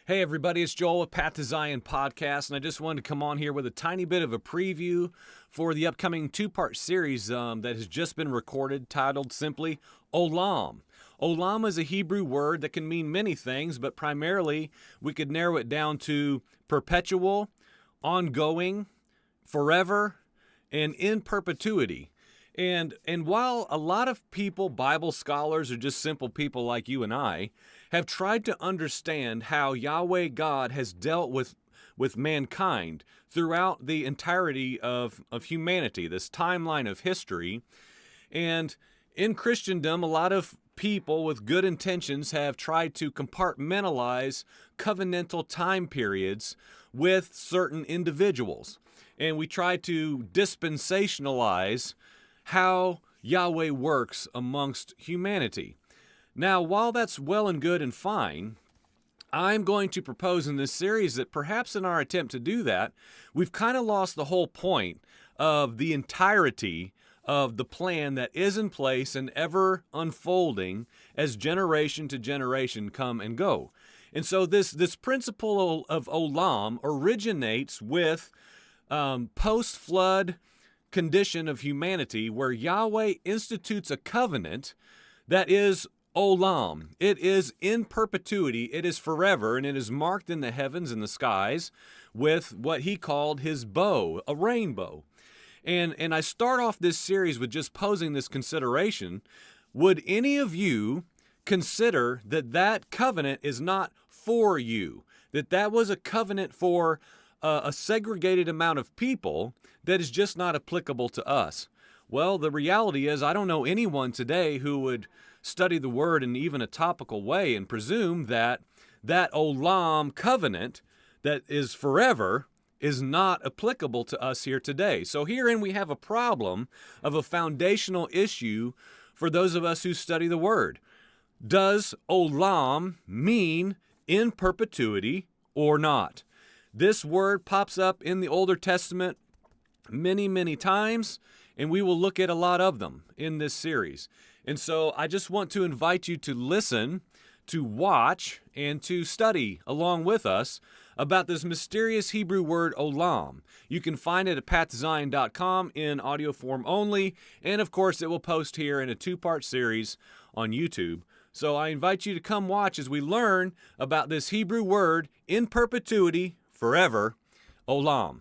Hey everybody, it's Joel with Path to Zion Podcast, and I just wanted to come on here with a tiny bit of a preview for the upcoming two-part series that has just been recorded, titled simply Olam. Olam is a Hebrew word that can mean many things, but primarily we could narrow it down to perpetual, ongoing, forever, and in perpetuity. And while a lot of people, Bible scholars, or just simple people like you and I, have tried to understand how Yahweh God has dealt with mankind throughout the entirety of humanity, this timeline of history, and in Christendom, a lot of people with good intentions have tried to compartmentalize covenantal time periods with certain individuals. And we try to dispensationalize how Yahweh works amongst humanity. Now, while that's well and good and fine, I'm going to propose in this series that perhaps in our attempt to do that, we've kind of lost the whole point of the entirety of the plan that is in place and ever unfolding as generation to generation come and go. And so this principle of Olam originates with post-flood condition of humanity where Yahweh institutes a covenant that is Olam. It is in perpetuity, it is forever, and it is marked in the heavens and the skies with what he called his bow, a rainbow. And I start off this series with just posing this consideration. Would any of you consider that that covenant is not for you? That was a covenant for a segregated amount of people that is just not applicable to us? Well, the reality is I don't know anyone today who would study the word in even a topical way and presume that that Olam covenant that is forever is not applicable to us here today. So herein we have a problem of a foundational issue for those of us who study the word. Does Olam mean in perpetuity or not? This word pops up in the Older Testament many, many times, and we will look at a lot of them in this series. And so I just want to invite you to listen, to watch, and to study along with us about this mysterious Hebrew word Olam. You can find it at pathzion.com in audio form only, and of course it will post here in a two-part series on YouTube. So I invite you to come watch as we learn about this Hebrew word in perpetuity, forever, Olam.